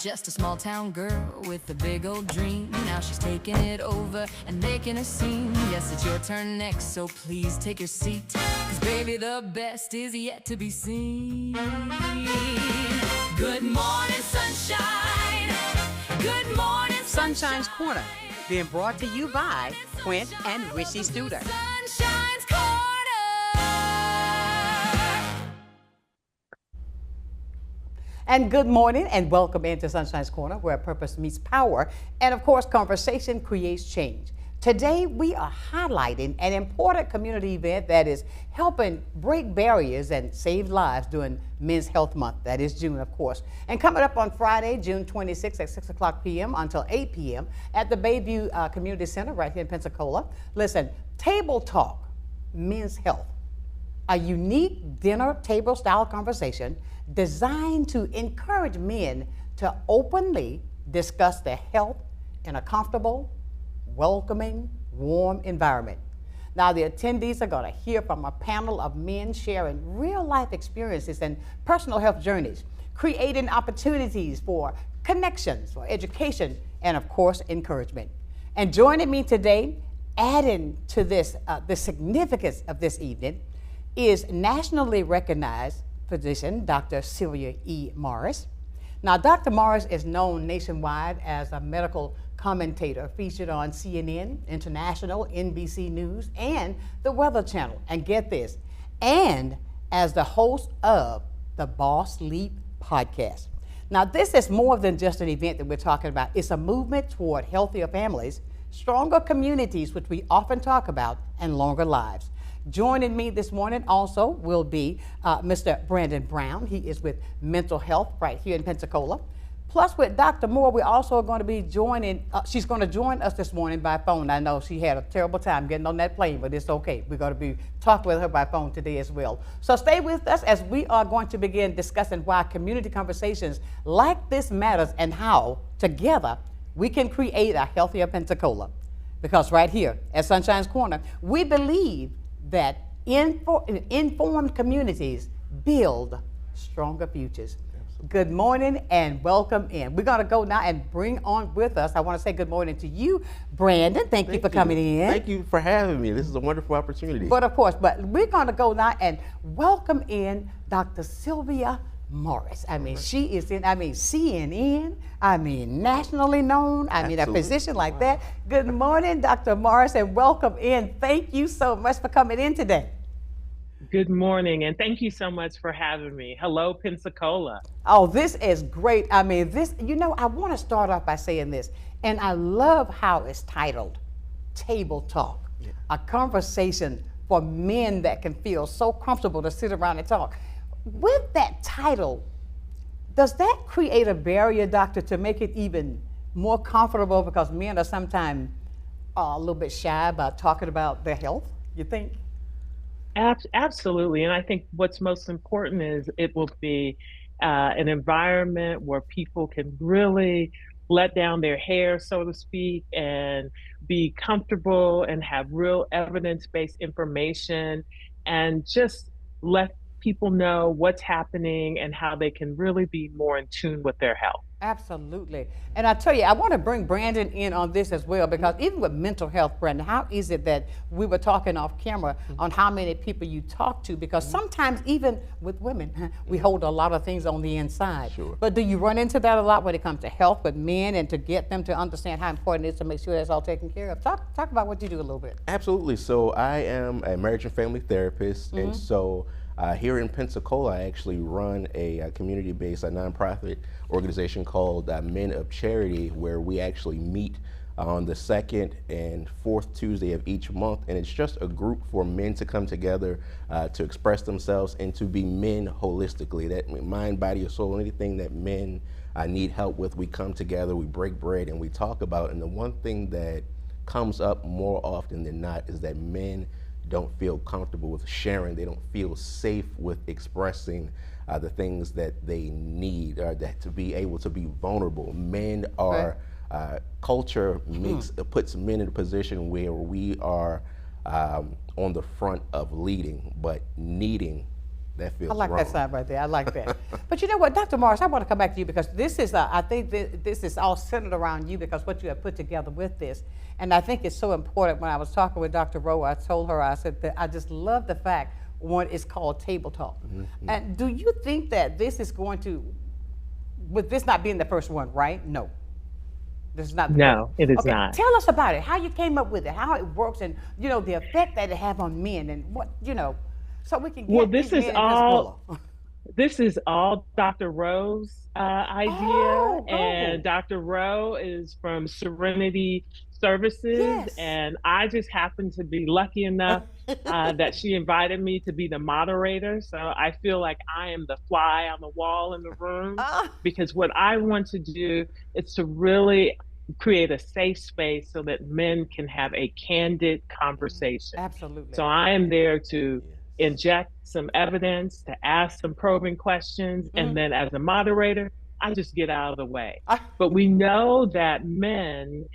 just a small town girl with a big old dream. Now she's taking it over and making a scene. Yes, it's your turn next, so please take your seat. Cause baby, the best is yet to be seen. Good morning, sunshine. Good morning, Sunshine's Corner, being brought to you by Quint and Richie Studer. Sunshine's Corner. And good morning and welcome into Sunshine's Corner, where purpose meets power. And of course, conversation creates change. Today, we are highlighting an important community event that is helping break barriers and save lives during Men's Health Month. That is June, of course. And coming up on Friday, June 26th at 6 o'clock p.m. until 8 p.m. at the Bayview Community Center right here in Pensacola. Listen, Table Talk, Men's Health, a unique dinner table style conversation designed to encourage men to openly discuss their health in a comfortable, welcoming, warm environment. Now, the attendees are going to hear from a panel of men sharing real-life experiences and personal health journeys, creating opportunities for connections, for education, and of course, encouragement. And joining me today, adding to this, the significance of this evening, is nationally recognized physician, Dr. Sylvia E. Morris. Now, Dr. Morris is known nationwide as a medical commentator featured on CNN, International, NBC News, and the Weather Channel. And get this, and as the host of the Boss Leap podcast. Now, this is more than just an event that we're talking about. It's a movement toward healthier families, stronger communities, which we often talk about, and longer lives. Joining me this morning also will be Mr. Brandon Brown. He is with Mental Health right here in Pensacola. Plus, with Dr. Moore, we're also going to be joining, she's going to join us this morning by phone. I know she had a terrible time getting on that plane, but it's okay. We're going to be talking with her by phone today as well. So stay with us as we are going to begin discussing why community conversations like this matters and how, together, we can create a healthier Pensacola. Because right here at Sunshine's Corner, we believe that informed communities build stronger futures. Good morning and welcome in. We're going to go now and bring on with us, I want to say good morning to you, Brandon. Thank you for coming in. Thank you for having me. This is a wonderful opportunity. But of course, we're going to go now and welcome in Dr. Sylvia Morris. I mean, she is in, CNN, nationally known, a physician like that. Good morning, Dr. Morris, and welcome in. Thank you so much for coming in today. Good morning, and thank you so much for having me. Hello, Pensacola. Oh, this is great. I want to start off by saying this, and I love how it's titled, Table Talk, a conversation for men that can feel so comfortable to sit around and talk. With that title, does that create a barrier, doctor, to make it even more comfortable because men are sometimes a little bit shy about talking about their health, you think? Absolutely, and I think what's most important is it will be an environment where people can really let down their hair, so to speak, and be comfortable and have real evidence-based information and just let people know what's happening and how they can really be more in tune with their health. Absolutely. And I tell you, I want to bring Brandon in on this as well, because even with mental health, Brandon, how is it that we were talking off camera on how many people you talk to? Because sometimes even with women, we hold a lot of things on the inside. Sure. But do you run into that a lot when it comes to health with men and to get them to understand how important it is to make sure that's all taken care of? Talk about what you do a little bit. Absolutely. So I am a marriage and family therapist, and so here in Pensacola, I actually run a community-based nonprofit organization called Men of Charity, where we actually meet on the second and fourth Tuesday of each month, and it's just a group for men to come together to express themselves and to be men holistically. That mind, body, or soul, anything that men need help with, we come together, we break bread, and we talk about. And the one thing that comes up more often than not is that men don't feel comfortable with sharing. They don't feel safe with expressing the things that they need, or that to be able to be vulnerable. Men are, culture puts men in a position where we are on the front of leading, but needing that feels I like wrong. that sign right there. I like that. But you know what, Dr. Morris, I want to come back to you because this is, I think this is all centered around you because what you have put together with this. And I think it's so important. When I was talking with Dr. Rowe, I told her, I said that I just love the fact one is called Table Talk. And do you think that this is going to, with this not being the first one, right? No. This is not the No, first. it is Okay, not. tell us about it, how you came up with it, how it works, and you know, the effect that it have on men and what, you know, so we can get Well, these this is men in all Pensacola. this is all Dr. Rowe's idea, Oh, and go. Dr. Rowe is from Serenity Services, Yes. and I just happened to be lucky enough that she invited me to be the moderator. So I feel like I am the fly on the wall in the room Ah, because what I want to do is to really create a safe space so that men can have a candid conversation. absolutely. So I am there to Yes. inject some evidence, to ask some probing questions, and Mhm. then as a moderator, I just get out of the way. Ah, But we know that men,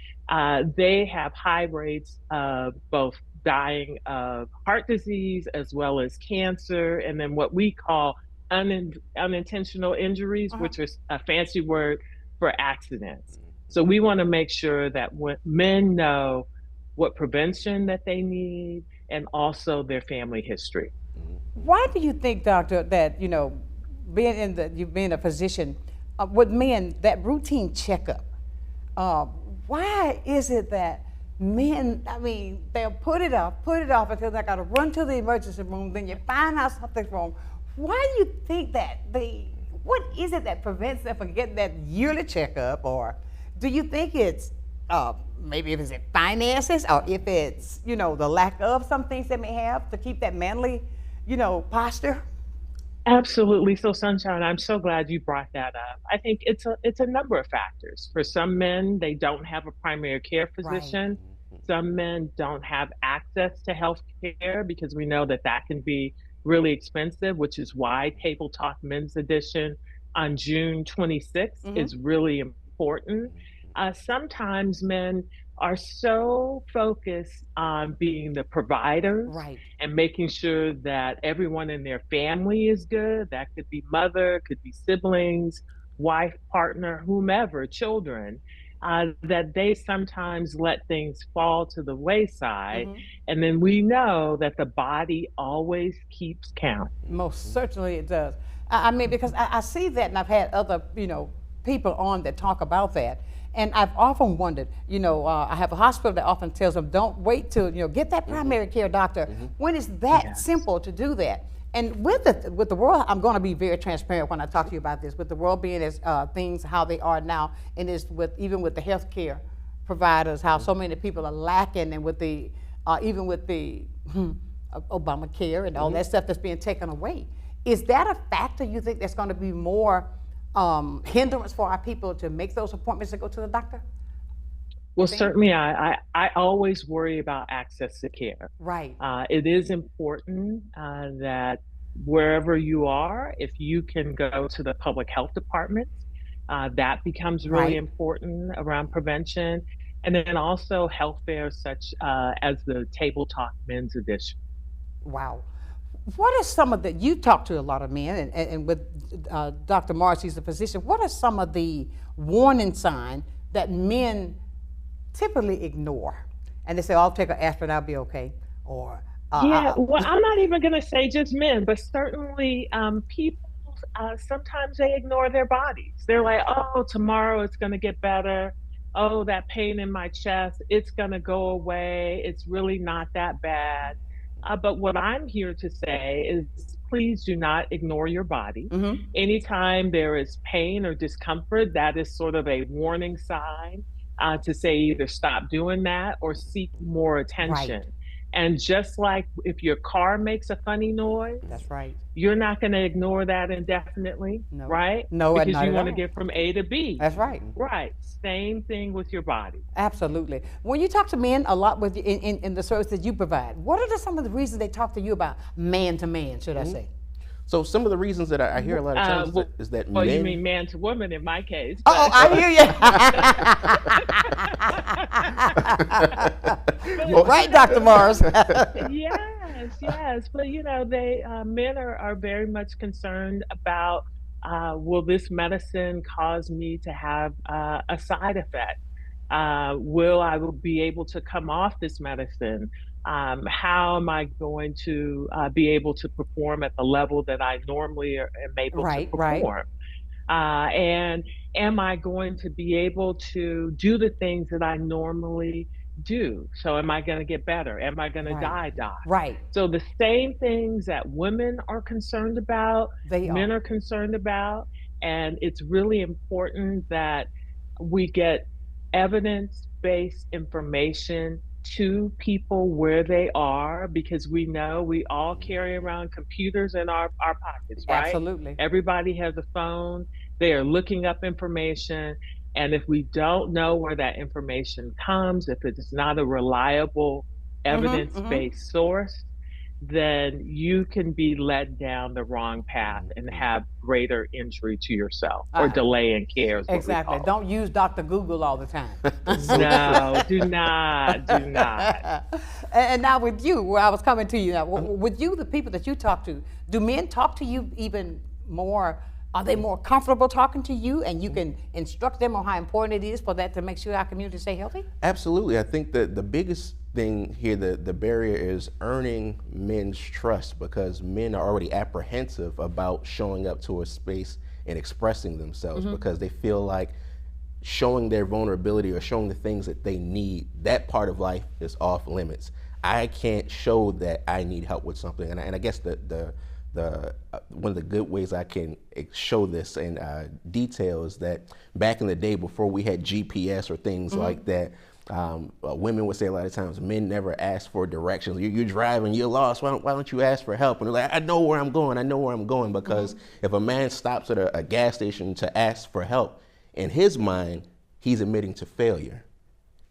they have high rates of both dying of heart disease as well as cancer, and then what we call unintentional injuries, uh-huh. which is a fancy word for accidents. So we want to make sure that when men know what prevention that they need and also their family history. Why do you think, doctor, that you know, being in the you being a physician, with men that routine checkup? Uh, why is it that men? I mean, they'll put it off until they got to run to the emergency room. Then you find out something's wrong. Why do you think that they? What is it that prevents them from getting that yearly checkup? Or do you think it's maybe if it's finances, or if it's you know the lack of some things they may have to keep that manly, you know, posture? Absolutely. So, Sunshine, I'm so glad you brought that up. I think it's a number of factors. For some men, they don't have a primary care Right. physician. Some men don't have access to health care because we know that that can be really expensive, which is why Table Talk Men's Edition on June 26th Mm-hmm. is really important. Sometimes men are so focused on being the providers Right. and making sure that everyone in their family is good. That could be mother, could be siblings, wife, partner, whomever, children, that they sometimes let things fall to the wayside. Mm-hmm. And then we know that the body always keeps count. Most certainly it does. I mean, because I see that, and I've had other, you know, people on that talk about that. And I've often wondered, you know, I have a hospital that often tells them, don't wait till, you know, get that primary care doctor when it's that Yes. simple to do that. And with the world, I'm going to be very transparent when I talk to you about this. With the world being as things how they are now, and is with even with the healthcare providers, how so many people are lacking, and with the even with the Obamacare and all that stuff that's being taken away. Is that a factor you think that's going to be more hindrance for our people to make those appointments to go to the doctor? Well, Think? certainly, I always worry about access to care. Right. It is important that wherever you are, if you can go to the public health departments, that becomes really Right. important around prevention. And then also health fairs such as the Table Talk Men's Edition. Wow. What are some of the, you talk to a lot of men, and with Dr. Morris, he's a physician, what are some of the warning signs that men typically ignore? And they say, oh, I'll take an aspirin, I'll be okay. Or, Yeah, well, I'm not even going to say just men, but certainly people, sometimes they ignore their bodies. They're like, oh, tomorrow it's going to get better. Oh, that pain in my chest, it's going to go away. It's really not that bad. But what I'm here to say is please do not ignore your body. mm-hmm. Anytime there is pain or discomfort, that is sort of a warning sign to say either stop doing that or seek more Right. attention. And just like if your car makes a funny noise, That's right. you're not going to ignore that indefinitely, No. right? No, Because not you at want to all. get from A to B. That's right. Right. Same thing with your body. Absolutely. When you talk to men a lot with in the service that you provide, what are some of the reasons they talk to you about man to man, should I say? So some of the reasons that I hear a lot of times Well, is that well, men. you mean man to woman in my case. Oh, I hear you. You're right, Dr. Morris. Yes. yes, but they men are very much concerned about will this medicine cause me to have a side effect? Will I will be able to come off this medicine? How am I going to be able to perform at the level that I normally am able to Right, right, perform? And am I going to be able to do the things that I normally do? So, am I going to get better? Am I going to right, die? right. So, the same things that women are concerned about, They men are. are concerned about. And it's really important that we get evidence based information to people where they are because we know we all carry around computers in our pockets, right? Absolutely. Everybody has a phone, they are looking up information. And if we don't know where that information comes, if it is not a reliable, Mm-hmm, evidence mm-hmm. based source, then you can be led down the wrong path and Mhm. have greater injury to yourself or Uh, delay in care, is what we exactly. call it. Don't use Dr. Google all the time. So true. No, do not, do not. And now with you, where I was coming to you now, with you, the people that you talk to, do men talk to you even more? Are they more comfortable talking to you, and you can instruct them on how important it is for that to make sure our community stay healthy? Absolutely. I think that the biggest thing here, the barrier is earning men's trust because men are already apprehensive about showing up to a space and expressing themselves because they feel like showing their vulnerability or showing the things that they need, that part of life is off limits. I can't show that I need help with something. And I guess the one of the good ways I can show this in detail is that back in the day before we had GPS or things like that, women would say a lot of times men never ask for directions. You're driving, you're lost. Why don't you ask for help? And they're like, I know where I'm going. I know where I'm going because if a man stops at a gas station to ask for help, in his mind, he's admitting to failure.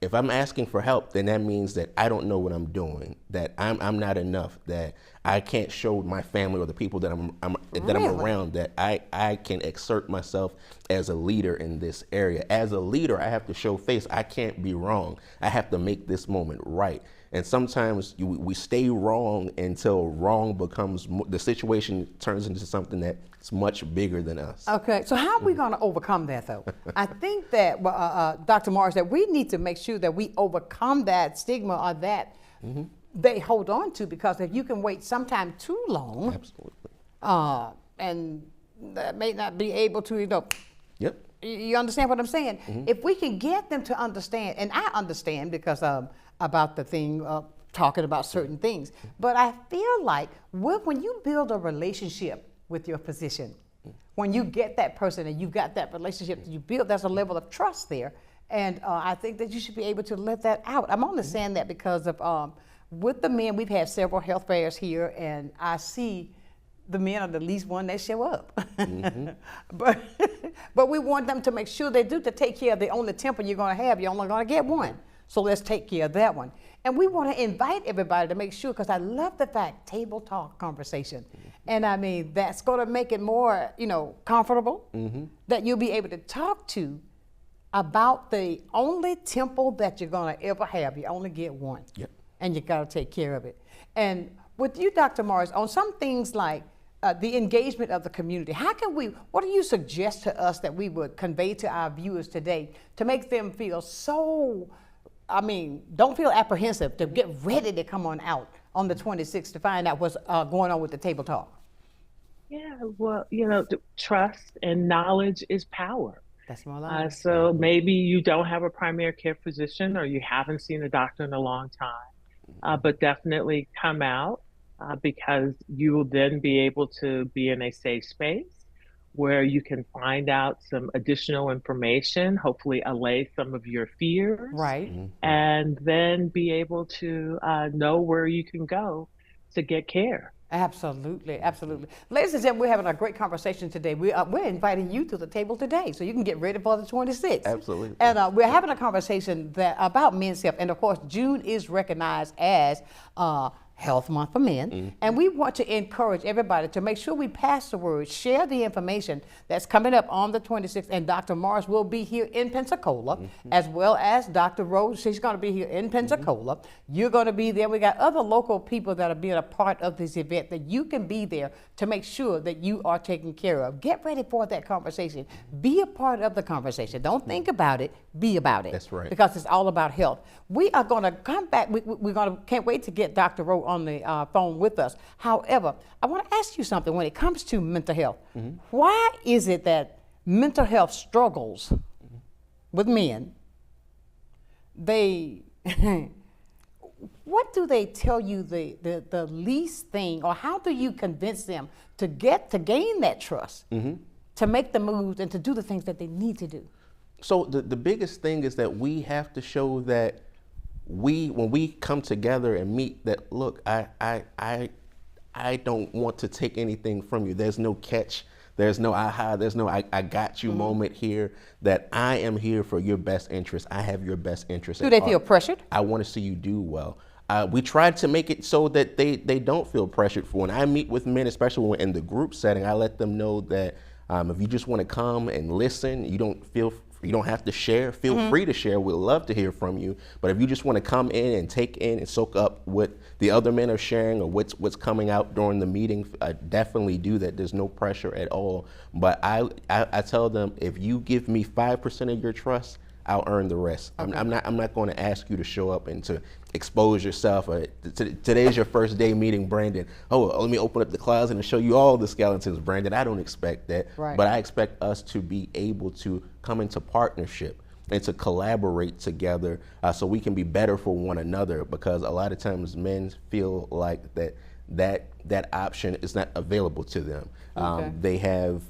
If I'm asking for help, then that means that I don't know what I'm doing, that I'm not enough, that I can't show my family or the people that I'm Really? around that I can exert myself as a leader in this area. As a leader, I have to show face. I can't be wrong. I have to make this moment right. And sometimes we stay wrong until wrong becomes, the situation turns into something that's much bigger than us. Okay, so how are we going to overcome that, though? I think that, Dr. Morris, that we need to make sure that we overcome that stigma or that they hold on to, because if you can wait sometime too long, Absolutely. and that may not be able to, Yep. you understand what I'm saying? If we can get them to understand, and I understand because about the thing, talking about certain things, but I feel like when you build a relationship with your physician, when you get that person and you got that relationship that you build, there's a level of trust there. And I think that you should be able to let that out. I'm only saying that because of, with the men, we've had several health fairs here, and I see the men are the least one that show up. But we want them to make sure they do, to take care of the only temper you're going to have. You're only going to get one. So let's take care of that one. And we want to invite everybody to make sure, because I love the fact, table talk conversation. And I mean, that's going to make it more, comfortable, that you'll be able to talk to about the only temple that you're going to ever have. You only get one. Yep. And you got to take care of it. And with you, Dr. Morris, on some things like the engagement of the community, what do you suggest to us that we would convey to our viewers today to make them feel don't feel apprehensive, to get ready to come on out on the 26th to find out what's going on with the table talk? Yeah, well, trust and knowledge is power. That's more like So maybe you don't have a primary care physician or you haven't seen a doctor in a long time, but definitely come out because you will then be able to be in a safe space where you can find out some additional information, hopefully allay some of your fears, right. and then be able to know where you can go to get care. Absolutely, absolutely. Ladies and gentlemen, we're having a great conversation today. We're inviting you to the table today so you can get ready for the 26th. Absolutely. And we're having a conversation about men's health. And of course, June is recognized as Health Month for Men, and we want to encourage everybody to make sure we pass the word, share the information that's coming up on the 26th, and Dr. Morris will be here in Pensacola, as well as Dr. Rose. She's going to be here in Pensacola. You're going to be there. We got other local people that are being a part of this event that you can be there to make sure that you are taken care of. Get ready for that conversation. Be a part of the conversation. Don't think about it, be about it. That's right. Because it's all about health. We are going to come back. Can't wait to get Dr. Rose on the phone with us. However, I want to ask you something when it comes to mental health. Why is it that mental health struggles with men? They, what do they tell you the least thing, or how do you convince them to gain that trust, to make the moves and to do the things that they need to do? So the biggest thing is that we have to show that when we come together and meet, that look, I don't want to take anything from you. There's no catch. There's no aha. There's no I got you moment here. That I am here for your best interest. I have your best interest. Do they feel pressured? I want to see you do well. We tried to make it so that they don't feel pressured. For when I meet with men, especially when in the group setting, I let them know that if you just want to come and listen, you don't have to share. Feel free to share. We'd love to hear from you. But if you just want to come in and take in and soak up what the other men are sharing or what's coming out during the meeting, definitely do that. There's no pressure at all. But I tell them, if you give me 5% of your trust, I'll earn the rest. Okay. I'm not going to ask you to show up and to expose yourself. Today's your first day meeting Brandon. Oh, let me open up the closet and show you all the skeletons, Brandon. I don't expect that, but I expect us to be able to come into partnership and to collaborate together so we can be better for one another, because a lot of times men feel like that option is not available to them. Okay. They have,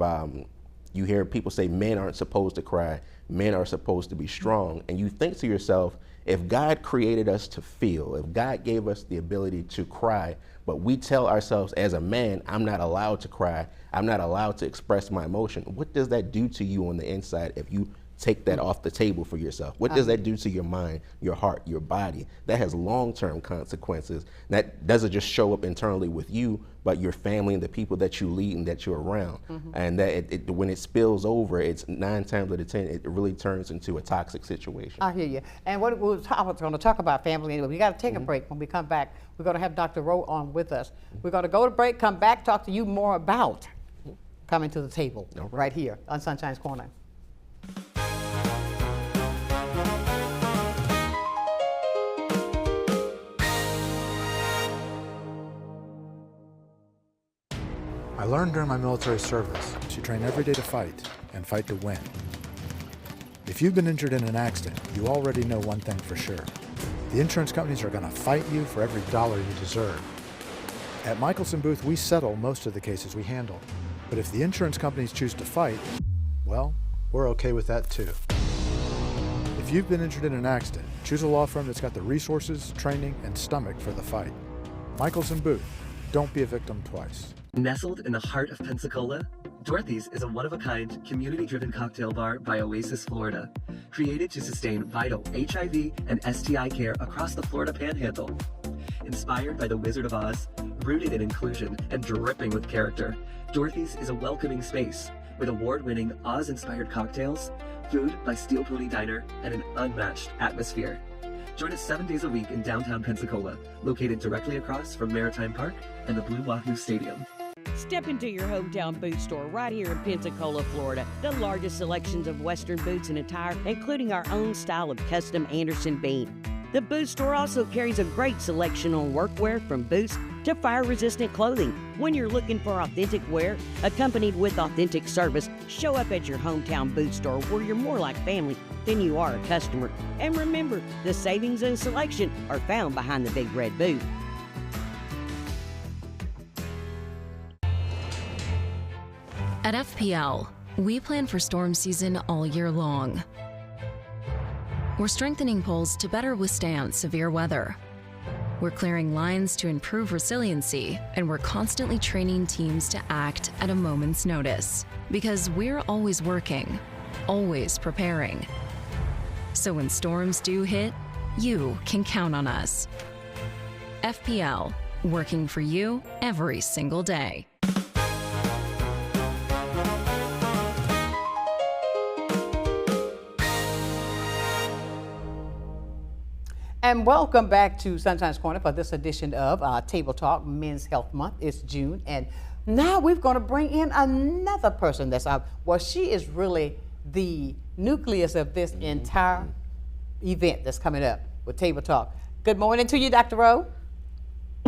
you hear people say men aren't supposed to cry. Men are supposed to be strong. And you think to yourself, if God created us to feel, if God gave us the ability to cry, but we tell ourselves as a man, I'm not allowed to cry, I'm not allowed to express my emotion, what does that do to you on the inside if you take that off the table for yourself? What does that do to your mind, your heart, your body? That has long-term consequences. That doesn't just show up internally with you, but your family and the people that you lead and that you're around. And that when it spills over, it's 9 times out of 10, it really turns into a toxic situation. I hear you. And we're going to talk about family anyway. We got to take a break. When we come back, we're going to have Dr. Rowe on with us. We're going to go to break, come back, talk to you more about coming to the table right here on Sunshine's Corner. I learned during my military service to train every day to fight and fight to win. If you've been injured in an accident, you already know one thing for sure. The insurance companies are going to fight you for every dollar you deserve. At Michelson Booth, we settle most of the cases we handle. But if the insurance companies choose to fight, well, we're okay with that too. If you've been injured in an accident, choose a law firm that's got the resources, training, and stomach for the fight. Michelson Booth. Don't be a victim twice. Nestled in the heart of Pensacola, Dorothy's is a one-of-a-kind, community-driven cocktail bar by Oasis, Florida, created to sustain vital HIV and STI care across the Florida Panhandle. Inspired by the Wizard of Oz, rooted in inclusion and dripping with character, Dorothy's is a welcoming space with award-winning Oz-inspired cocktails, food by Steel Pony Diner, and an unmatched atmosphere. Join us 7 days a week in downtown Pensacola, located directly across from Maritime Park and the Blue Wahoo Stadium. Step into your hometown boot store right here in Pensacola, Florida. The largest selections of Western boots and attire, including our own style of custom Anderson bean. The boot store also carries a great selection on workwear from boots to fire-resistant clothing. When you're looking for authentic wear, accompanied with authentic service, show up at your hometown boot store where you're more like family than you are a customer. And remember, the savings and selection are found behind the big red boot. At FPL, we plan for storm season all year long. We're strengthening poles to better withstand severe weather. We're clearing lines to improve resiliency, and we're constantly training teams to act at a moment's notice. Because we're always working, always preparing. So when storms do hit, you can count on us. FPL, working for you every single day. And welcome back to Sunshine's Corner for this edition of Table Talk Men's Health Month. It's June, and now we're going to bring in another person that's well, she is really the nucleus of this entire event that's coming up with Table Talk. Good morning to you, Dr. Rowe.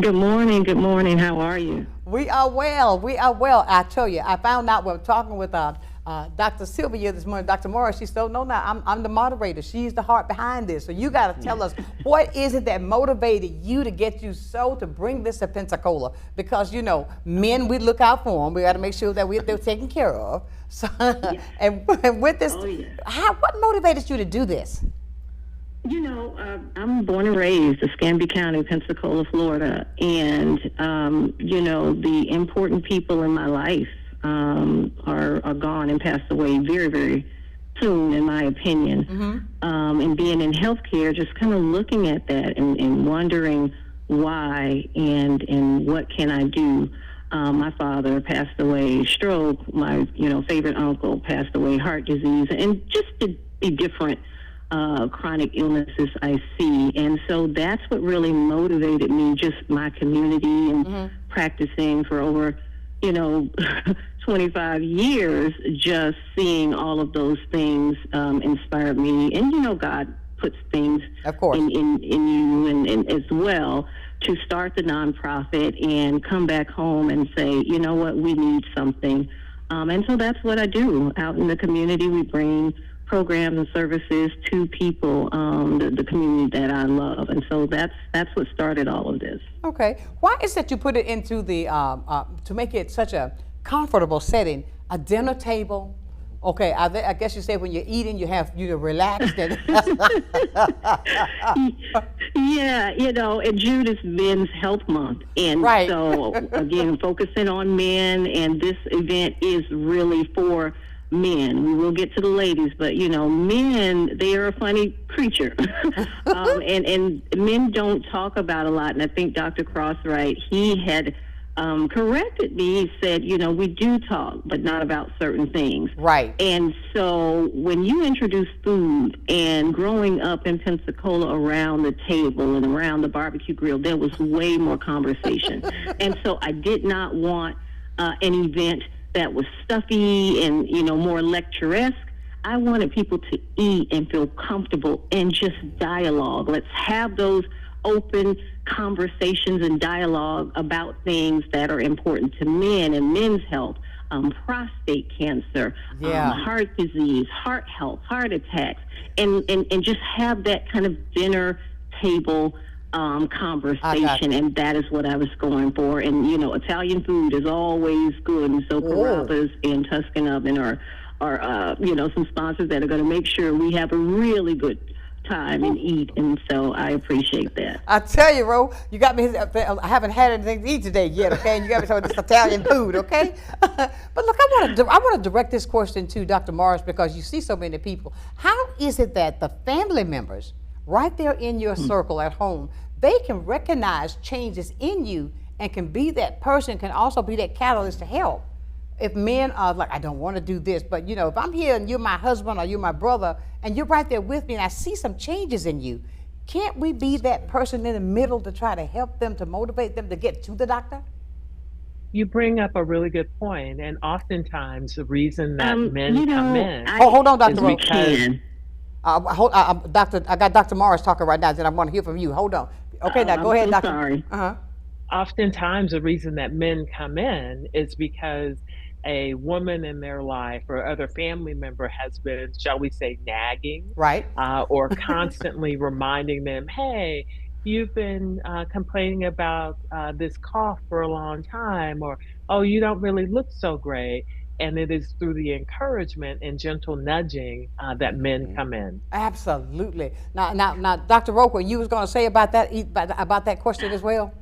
Good morning. Good morning. How are you? We are well. We are well. I tell you, I found out we're talking with Dr. Sylvia this morning. Dr. Morris, she said, no, I'm the moderator. She's the heart behind this. So you got to tell us, what is it that motivated you to get you to bring this to Pensacola? Because, you know, men, we look out for them. We got to make sure that they're taken care of. So, and with this, what motivated you to do this? You know, I'm born and raised in Escambia County, Pensacola, Florida. And, you know, the important people in my life are gone and passed away very, very soon, in my opinion. And being in healthcare, just kind of looking at that and wondering why and what can I do. My father passed away, stroke. My, favorite uncle passed away, heart disease, and just the different chronic illnesses I see. And so that's what really motivated me, just my community and practicing for over, 25 years, just seeing all of those things inspired me. And, God puts things of course in you and as well, to start the nonprofit and come back home and say, you know what, we need something. And so that's what I do. Out in the community, we bring programs and services to people, the community that I love. And so that's what started all of this. Okay. Why is that you put it into the, to make it such a comfortable setting, a dinner table? Okay, I guess you say when you're eating, you're relaxed. And yeah, and June is Men's Health Month. And so, again, focusing on men, and this event is really for men. We will get to the ladies, but men, they are a funny creature. and men don't talk about a lot. And I think Dr. Crosswright, he had corrected me. He said, we do talk, but not about certain things. Right. And so when you introduce food, and growing up in Pensacola around the table and around the barbecue grill, there was way more conversation. And so I did not want an event that was stuffy and, more lecturesque. I wanted people to eat and feel comfortable and just dialogue. Let's have those open conversations and dialogue about things that are important to men and men's health, prostate cancer, heart disease, heart health, heart attacks, and just have that kind of dinner table conversation, and that is what I was going for. And Italian food is always good, and so Carrabba's and Tuscan Oven are some sponsors that are going to make sure we have a really good time and eat, and so I appreciate that. I tell you, Ro, you got me. I haven't had anything to eat today yet, okay? And you got me some of this Italian food, okay? But look, I want to direct this question to Dr. Morris, because you see so many people. How is it that the family members right there in your circle at home, they can recognize changes in you and can be that person, can also be that catalyst to help? If men are like, I don't want to do this, but if I'm here and you're my husband or you're my brother and you're right there with me and I see some changes in you, can't we be that person in the middle to try to help them, to motivate them to get to the doctor? You bring up a really good point, and oftentimes the reason that men come in. Hold on, Dr. Rowe. Because I got Dr. Morris talking right now, then I want to hear from you. Hold on. Okay, now go ahead, Dr. Sorry. Oftentimes the reason that men come in is because a woman in their life or other family member has been, shall we say, nagging, right? Or constantly reminding them, hey, you've been complaining about this cough for a long time, or, oh, you don't really look so great. And it is through the encouragement and gentle nudging that men come in. Absolutely. Now, Dr. Roker, you was going to say about that question as well?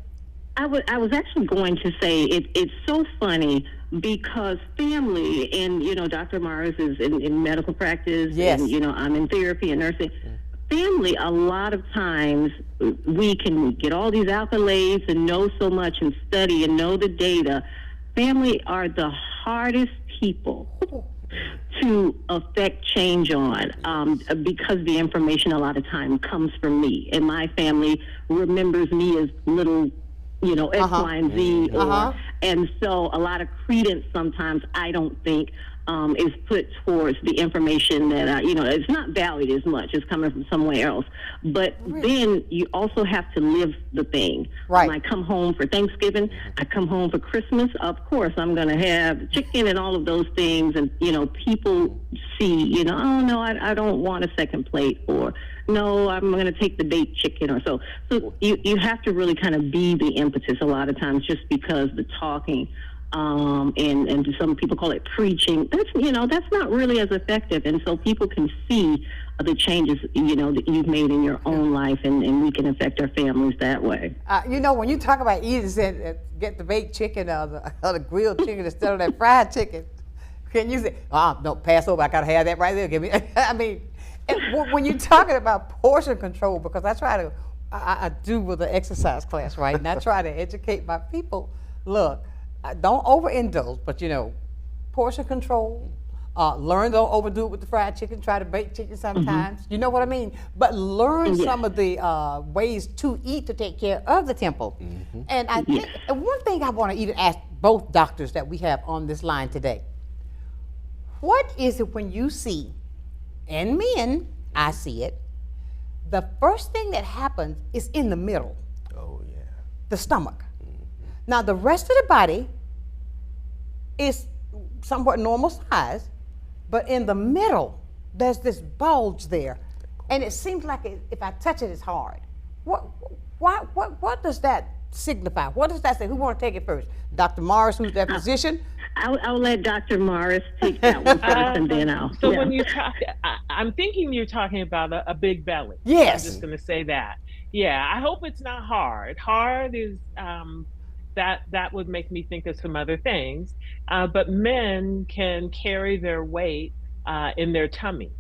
I was actually going to say it's so funny because family, and Dr. Morris is in medical practice, yes, and I'm in therapy and nursing. family, a lot of times we can get all these accolades and know so much and study and know the data. Family are the hardest people to affect change on, because the information a lot of time comes from me, and my family remembers me as little, X, Y, and Z, and so a lot of credence sometimes I don't think is put towards the information that it's not valued as much. It's coming from somewhere else. But then you also have to live the thing. Right. When I come home for Thanksgiving, I come home for Christmas, of course I'm going to have chicken and all of those things. And, people see, oh, no, I don't want a second plate, or no, I'm going to take the baked chicken or so. So you have to really kind of be the impetus a lot of times, just because the talking, and some people call it preaching. That's not really as effective, and so people can see the changes that you've made in your own life, and we can affect our families that way. When you talk about eating, get the baked chicken or the grilled chicken instead of that fried chicken, can you say, no, pass over, I gotta have that right there, give me. I mean, when you're talking about portion control, because I do with the exercise class, right, and I try to educate my people. Look, don't overindulge, but portion control. Learn, don't overdo it with the fried chicken. Try to bake chicken sometimes. You know what I mean? But learn some of the ways to eat to take care of the temple. And I think one thing I want to even ask both doctors that we have on this line today: what is it when you see, in men, I see it, the first thing that happens is in the middle? Oh, yeah. The stomach. Now, the rest of the body is somewhat normal size, but in the middle, there's this bulge there. And it seems like if I touch it, it's hard. What does that signify? What does that say? Who want to take it first? Dr. Morris, who's that physician? I'll let Dr. Morris take that one first, and then I'll. So when you talk, I'm thinking you're talking about a big belly. Yes. I'm just going to say that. Yeah, I hope it's not hard. Hard is... that would make me think of some other things. But men can carry their weight in their tummy.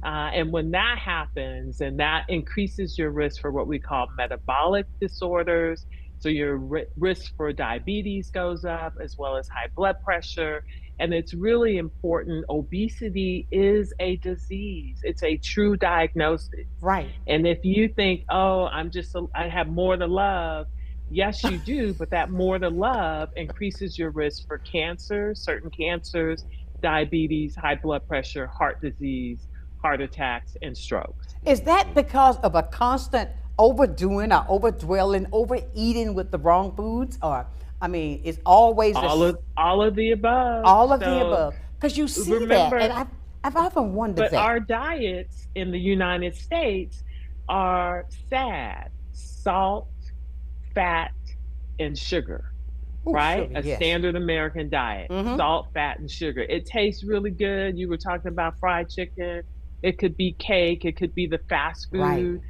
And when that happens, and that increases your risk for what we call metabolic disorders. So your risk for diabetes goes up, as well as high blood pressure. And it's really important. Obesity is a disease. It's a true diagnosis. Right. And if you think, oh, I have more to love, yes, you do, but that more to love increases your risk for cancer, certain cancers, diabetes, high blood pressure, heart disease, heart attacks, and strokes. Is that because of a constant overdoing or overdwelling, overeating with the wrong foods? Or, I mean, it's always all of the above. All of the above. Because you see remember, that, and I've often wondered but that. Our diets in the United States are sad: salt, fat, and sugar. Ooh, right? sugar, A yes. standard American diet: salt, fat, and sugar. It tastes really good. You were talking about fried chicken. It could be cake. It could be the fast food. Right.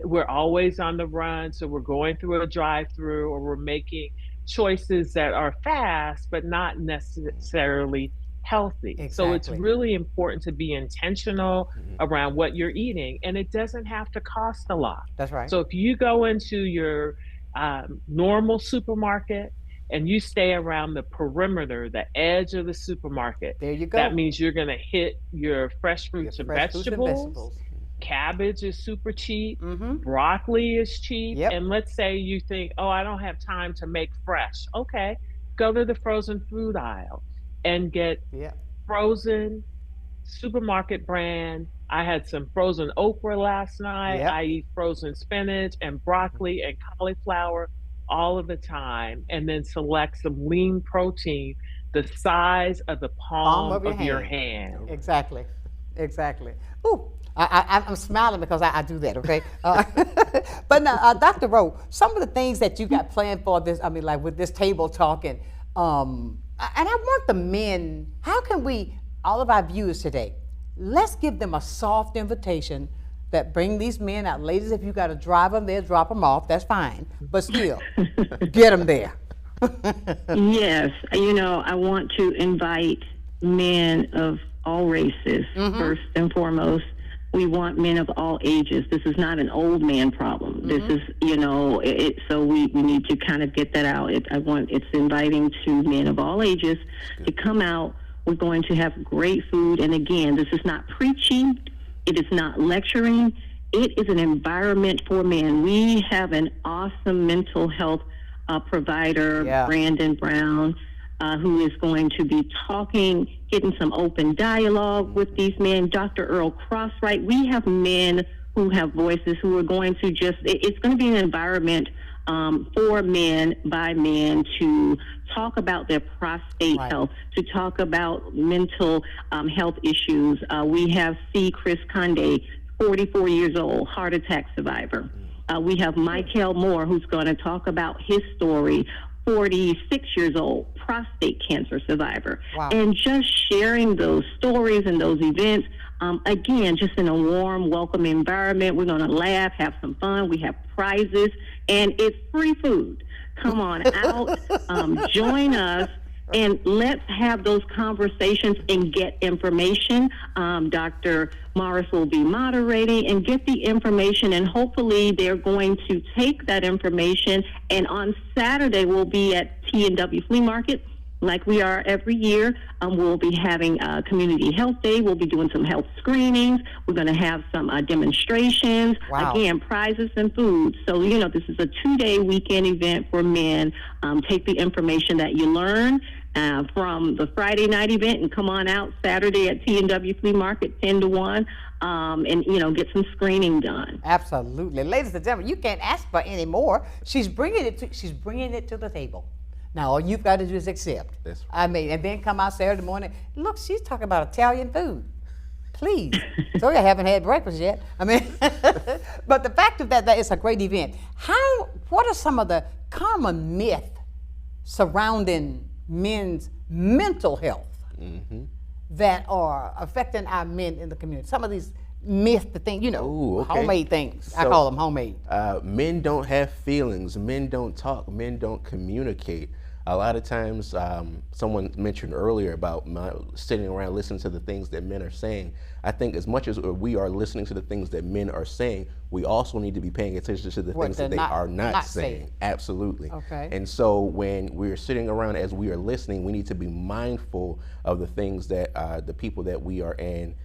We're always on the run, so we're going through a drive-through, or we're making choices that are fast but not necessarily healthy. So it's Exactly. really important to be intentional around what you're eating, and it doesn't have to cost a lot. That's right. So if you go into your normal supermarket and you stay around the perimeter, the edge of the supermarket, there you go. that means you're going to hit your fresh fruits, Your and, fresh fruits and vegetables. vegetables. Cabbage is super cheap. Mhm. Broccoli is cheap. Yep. And let's say you think, oh, I don't have time to make fresh. Okay, go to the frozen food aisle and get Yep. frozen supermarket brand. I had some frozen okra last night. Yep. I eat frozen spinach and broccoli and cauliflower all of the time. And then select some lean protein the size of the palm of your hand. Exactly. Exactly. Ooh, I'm smiling because I do that, okay? But now, Dr. Rowe, some of the things that you got planned for this, I mean, like with this table talking, and I want the men, how can we, all of our viewers today, let's give them a soft invitation that bring these men out. Ladies, if you got to drive them there, drop them off, that's fine. But still, get them there. Yes, I want to invite men of all races, first and foremost. we want men of all ages. This is not an old man problem. This is, so we need to kind of get that out. It's inviting to men of all ages to come out. We're going to have great food. And again, this is not preaching. It is not lecturing. It is an environment for men. We have an awesome mental health provider, Brandon Brown, who is going to be talking, getting some open dialogue with these men. Dr. Earl Crosswright. We have men who have voices who are going to it's going to be an environment for men, by men, to talk about their prostate health, to talk about mental health issues. We have C. Chris Conde, 44 years old, heart attack survivor. We have Michael Moore, who's going to talk about his story, 46 years old, prostate cancer survivor. Wow. And just sharing those stories and those events, again, just in a warm, welcome environment. We're going to laugh, have some fun. We have prizes, and it's free food. Come on out, join us, and let's have those conversations and get information. Dr. Morris will be moderating and get the information, and hopefully they're going to take that information. And on Saturday, we'll be at T&W Flea Market like we are every year. We'll be having a Community Health Day. We'll be doing some health screenings. We're going to have some demonstrations. Wow. Again, prizes and food. So, this is a 2-day weekend event for men. Take the information that you learn from the Friday night event and come on out Saturday at T&W Flea Market 10 to 1 and, get some screening done. Absolutely. Ladies and gentlemen, you can't ask for any more. She's bringing it to the table. Now, all you've got to do is accept. That's right. And then come out Saturday morning. Look, she's talking about Italian food. Please. Sorry, I haven't had breakfast yet. But the fact of that it's a great event. What are some of the common myths surrounding men's mental health that are affecting our men in the community? Some of these myths, homemade things. I call them homemade. Men don't have feelings. Men don't talk. Men don't communicate. A lot of times, someone mentioned earlier about sitting around listening to the things that men are saying. I think as much as we are listening to the things that men are saying, we also need to be paying attention to the things that they are not saying. Absolutely. Okay. And so when we're sitting around as we are listening, we need to be mindful of the things that the people that we are in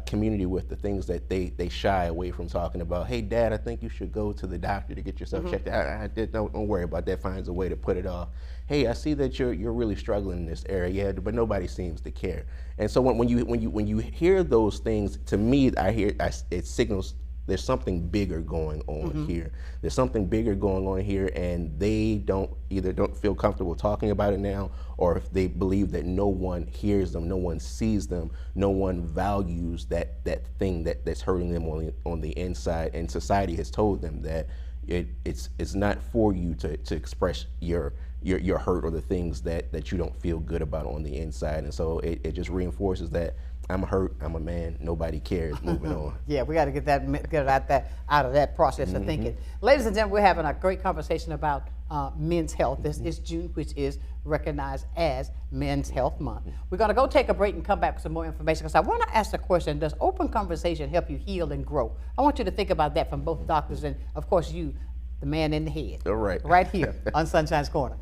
community with, the things that they shy away from talking about. Hey, Dad, I think you should go to the doctor to get yourself checked out. Don't worry about that. Finds a way to put it off. Hey, I see that you're really struggling in this area, but nobody seems to care. And so when you hear those things, to me, it signals there's something bigger going on here. There's something bigger going on here, and they either don't feel comfortable talking about it now, or if they believe that no one hears them, no one sees them, no one values that thing that's hurting them on the inside. And society has told them that it's not for you to express your hurt or the things that you don't feel good about on the inside. And so it just reinforces that I'm hurt, I'm a man, nobody cares, moving on. Yeah, we got to get out of that process of thinking. Ladies and gentlemen, we're having a great conversation about men's health. This is June, which is recognized as Men's Health Month. We're going to go take a break and come back with some more information, because I want to ask the question, does open conversation help you heal and grow? I want you to think about that from both doctors and, of course, you, the man in the head. All right. Right here on Sunshine's Corner.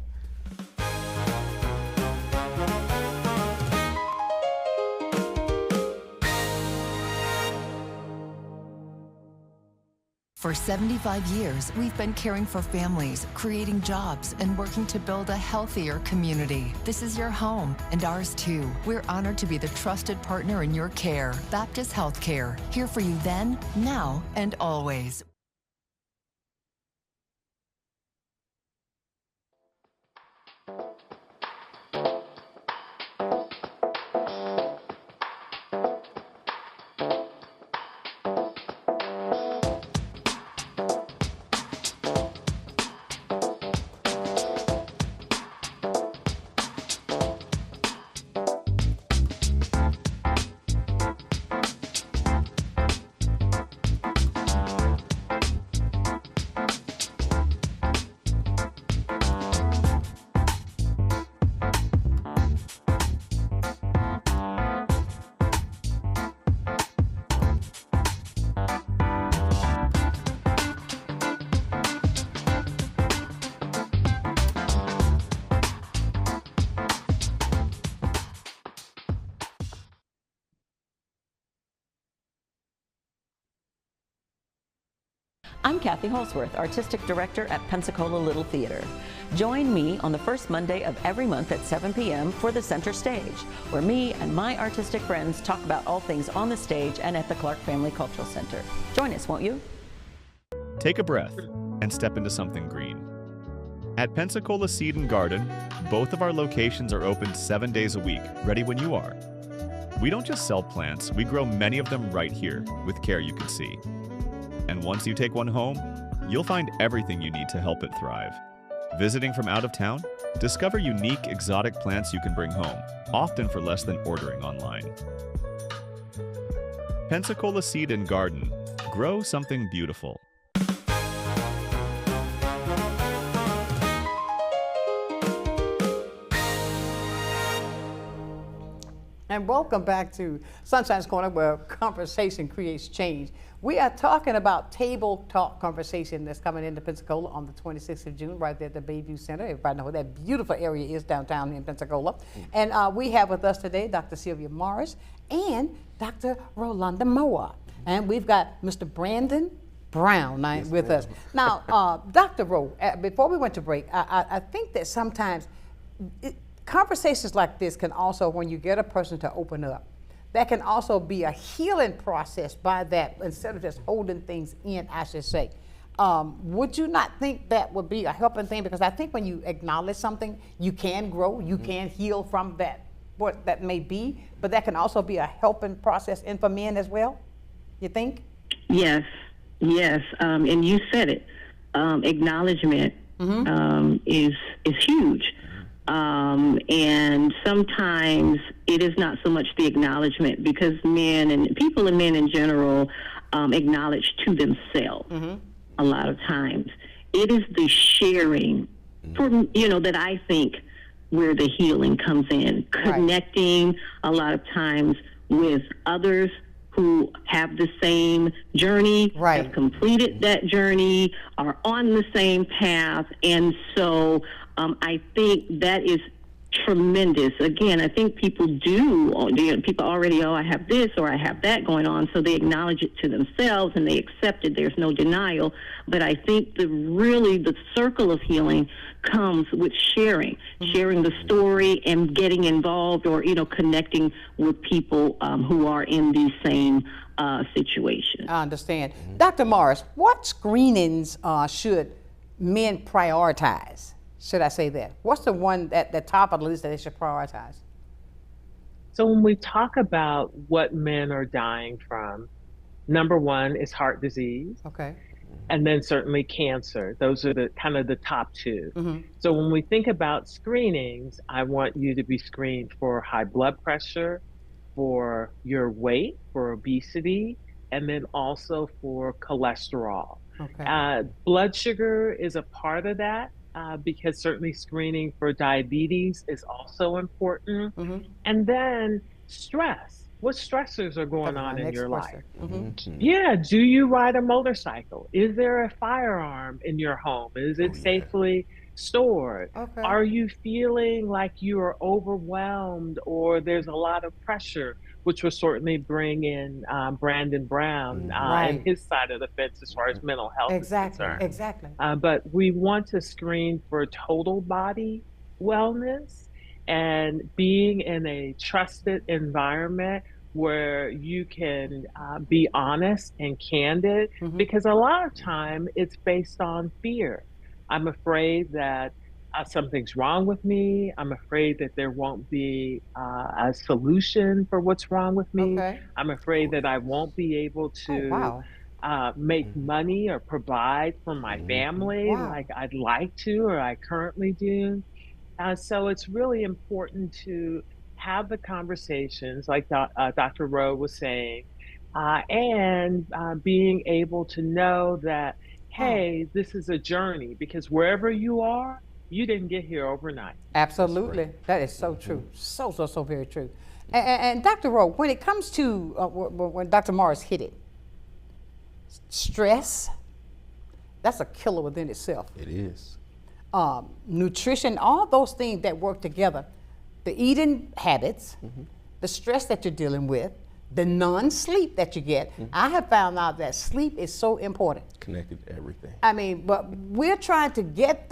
For 75 years, we've been caring for families, creating jobs, and working to build a healthier community. This is your home, and ours too. We're honored to be the trusted partner in your care. Baptist Healthcare, here for you then, now, and always. I'm Kathy Holsworth, Artistic Director at Pensacola Little Theater. Join me on the first Monday of every month at 7 p.m. for the Center Stage, where me and my artistic friends talk about all things on the stage and at the Clark Family Cultural Center. Join us, won't you? Take a breath and step into something green. At Pensacola Seed and Garden, both of our locations are open 7 days a week, ready when you are. We don't just sell plants, we grow many of them right here, with care you can see. And once you take one home, you'll find everything you need to help it thrive. Visiting from out of town? Discover unique, exotic plants you can bring home, often for less than ordering online. Pensacola Seed and Garden. Grow something beautiful. And welcome back to Sunshine's Corner, where conversation creates change. We are talking about table talk conversation that's coming into Pensacola on the 26th of June, right there at the Bayview Center. Everybody know where that beautiful area is downtown in Pensacola. And we have with us today Dr. Sylvia Morris and Dr. Rolanda Moa. And we've got Mr. Brandon Brown with us. Now, Dr. Rowe, before we went to break, I think that sometimes conversations like this can also, when you get a person to open up, that can also be a healing process by that, instead of just holding things in, I should say. Would you not think that would be a helping thing? Because I think when you acknowledge something, you can grow, you can heal from that, what that may be, but that can also be a helping process in for men as well, you think? Yes, and you said it. Acknowledgement is huge. And sometimes it is not so much the acknowledgement, because men and people and men in general acknowledge to themselves a lot of times. It is the sharing, that I think where the healing comes in. Connecting a lot of times with others who have the same journey, have completed that journey, are on the same path, and so I think that is tremendous. Again, I think people people already, I have this or I have that going on, so they acknowledge it to themselves and they accept it. There's no denial. But I think the circle of healing comes with sharing the story and getting involved, or, connecting with people who are in the same situation. I understand. Dr. Morris, what screenings should men prioritize? Should I say that? What's the one at the top of the list that they should prioritize? So when we talk about what men are dying from, number one is heart disease. Okay. And then certainly cancer. Those are the kind of the top two. So when we think about screenings, I want you to be screened for high blood pressure, for your weight, for obesity, and then also for cholesterol. Okay. Blood sugar is a part of that. Because certainly screening for diabetes is also important. And then stress. What stressors are going on in your life? Yeah, do you ride a motorcycle? Is there a firearm in your home? Is it safely stored? Okay. Are you feeling like you are overwhelmed, or there's a lot of pressure, which will certainly bring in Brandon Brown and his side of the fence as far as mental health is concerned. Exactly. But we want to screen for total body wellness and being in a trusted environment where you can be honest and candid, because a lot of time it's based on fear. I'm afraid that something's wrong with me. I'm afraid that there won't be a solution for what's wrong with me. Okay. I'm afraid that I won't be able to make money or provide for my family like I'd like to, or I currently do. So it's really important to have the conversations like Dr. Rowe was saying, and being able to know that, hey, this is a journey, because wherever you are, you didn't get here overnight. Absolutely. That is so true. So very true. And Dr. Rowe, when it comes to, when Dr. Morris hit it, stress, that's a killer within itself. It is. Nutrition, all those things that work together, the eating habits, the stress that you're dealing with, the non-sleep that you get. I have found out that sleep is so important. Connected to everything. I mean, but we're trying to get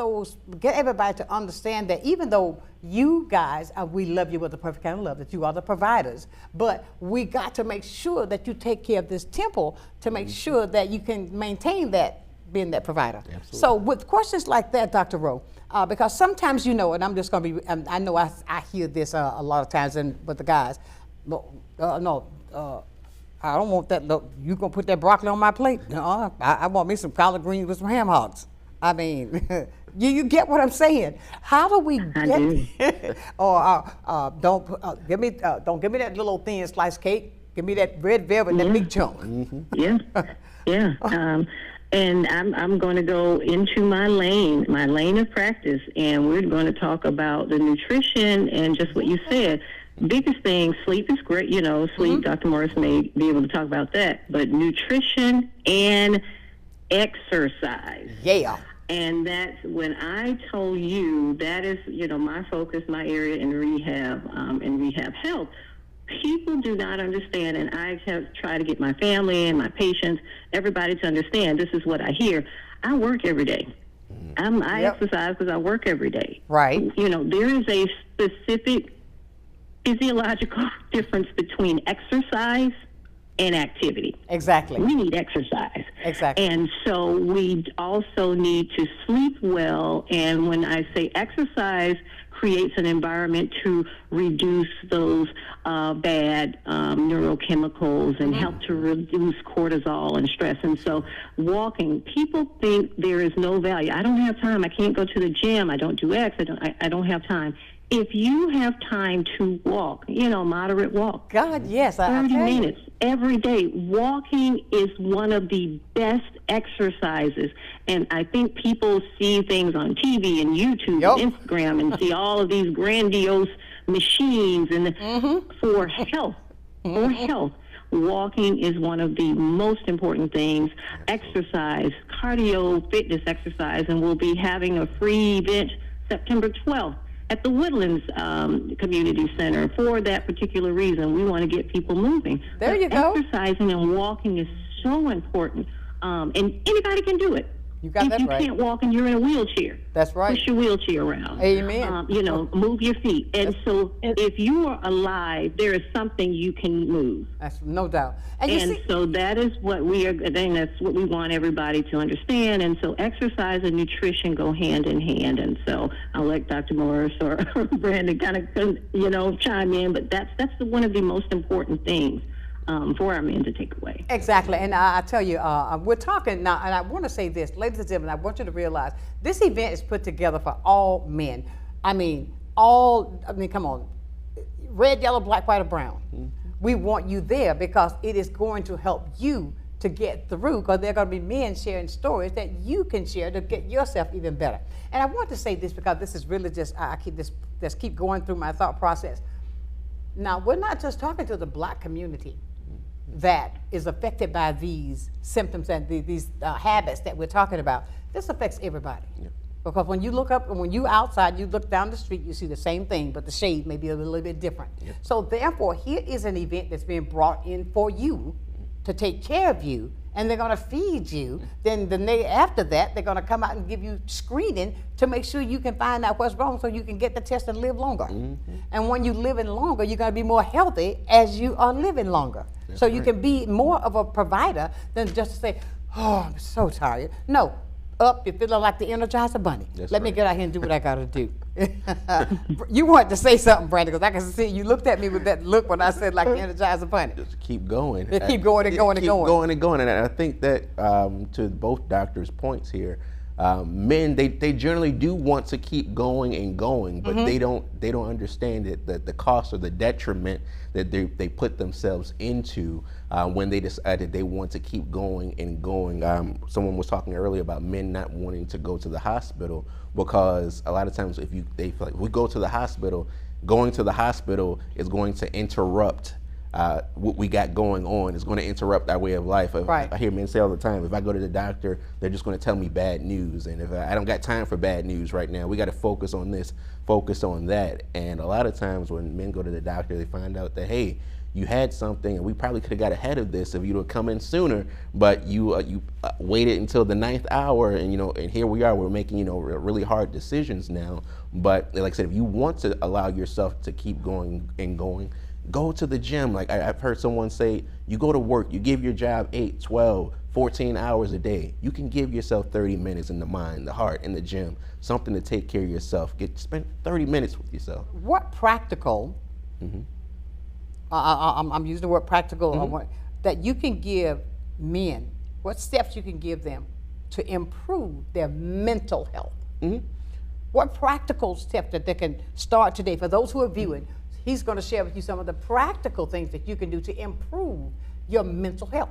everybody to understand that even though you guys, we love you with the perfect kind of love, that you are the providers, but we got to make sure that you take care of this temple to make sure that you can maintain that, being that provider. Absolutely. So with questions like that, Dr. Rowe, because sometimes, you know, and I'm just going to be, I know I hear this a lot of times with the guys, I don't want that. Look, you gonna put that broccoli on my plate? No, I want me some collard greens with some ham hocks. I mean, you get what I'm saying? How do we get? Or don't give me that little thin sliced cake. Give me that red velvet, that big chunk. Yeah, yeah. And I'm going to go into my lane of practice, and we're going to talk about the nutrition and just what you said. Biggest thing, sleep is great, you know, sleep, Dr. Morris may be able to talk about that, but nutrition and exercise. Yeah. And that's when I told you that is, you know, my focus, my area in rehab health. People do not understand, and I have tried to get my family and my patients, everybody to understand, this is what I hear. I work every day. I exercise because I work every day. Right. You know, there is a specific physiological difference between exercise and activity. Exactly. We need exercise. Exactly. And so we also need to sleep well. And when I say exercise creates an environment to reduce those bad neurochemicals and help to reduce cortisol and stress. And so walking, people think there is no value. I don't have time. I can't go to the gym. I don't do X. I don't have time. If you have time to walk, you know, moderate walk. God, yes. 30 minutes every day. Walking is one of the best exercises. And I think people see things on TV and YouTube and Instagram and see all of these grandiose machines and for health. For health. Walking is one of the most important things. Exercise, cardio, fitness exercise, and we'll be having a free event September 12th. At the Woodlands Community Center for that particular reason. We want to get people moving. There you go. Exercising and walking is so important, and anybody can do it. You got that right. If you can't walk and you're in a wheelchair, that's right. Push your wheelchair around. Amen. You know, move your feet. And so if you are alive, there is something you can move. That's no doubt. And so that is what that's what we want everybody to understand. And so exercise and nutrition go hand in hand. And so I'll let Dr. Morris or Brandon kind of, you know, chime in. But that's one of the most important things for our men to take away. Exactly. And I tell you, we're talking now, and I want to say this, ladies and gentlemen, I want you to realize this event is put together for all men. I mean, come on, red, yellow, black, white, or brown. We want you there because it is going to help you to get through, because there are going to be men sharing stories that you can share to get yourself even better. And I want to say this because this is really just, I keep going through my thought process. Now, we're not just talking to the black community that is affected by these symptoms and these habits that we're talking about. This affects everybody. Yep. Because when you look up and when you outside, you look down the street, you see the same thing, but the shade may be a little bit different. Yep. So therefore, here is an event that's being brought in for you to take care of you, and they're going to feed you. Then the day after that, they're going to come out and give you screening to make sure you can find out what's wrong so you can get the test and live longer. And when you're living longer, you're going to be more healthy as you are living longer. That's so you can be more of a provider than just to say, oh, I'm so tired. No, you're feeling like the Energizer Bunny. Let me get out here and do what I got to do. You wanted to say something, Brandon, because I can see you looked at me with that look when I said like the Energizer Bunny. Just keep going. Keep going and going and going. Keep going and going. And I think that to both doctors' points here, men they generally do want to keep going and going, but they don't understand it, the cost or the detriment that they put themselves into when they decided they want to keep going and going. Someone was talking earlier about men not wanting to go to the hospital because a lot of times they feel like if we go to the hospital, going to the hospital is going to interrupt what we got going on. Is going to interrupt our way of life. Right. I hear men say all the time, if I go to the doctor, they're just going to tell me bad news. And if I don't got time for bad news right now, we got to focus on this, focus on that. And a lot of times when men go to the doctor, they find out that, hey, you had something, and we probably could have got ahead of this if you'd have come in sooner, but you waited until the 9th hour, and and here we are, we're making really hard decisions now. But like I said, if you want to allow yourself to keep going and going, go to the gym. Like I've heard someone say, you go to work, you give your job 8, 12, 14 hours a day. You can give yourself 30 minutes in the mind, the heart, in the gym, something to take care of yourself. Spend 30 minutes with yourself. What practical, I'm using the word practical, that you can give men, what steps you can give them to improve their mental health? What practical steps that they can start today? For those who are viewing, he's going to share with you some of the practical things that you can do to improve your mental health.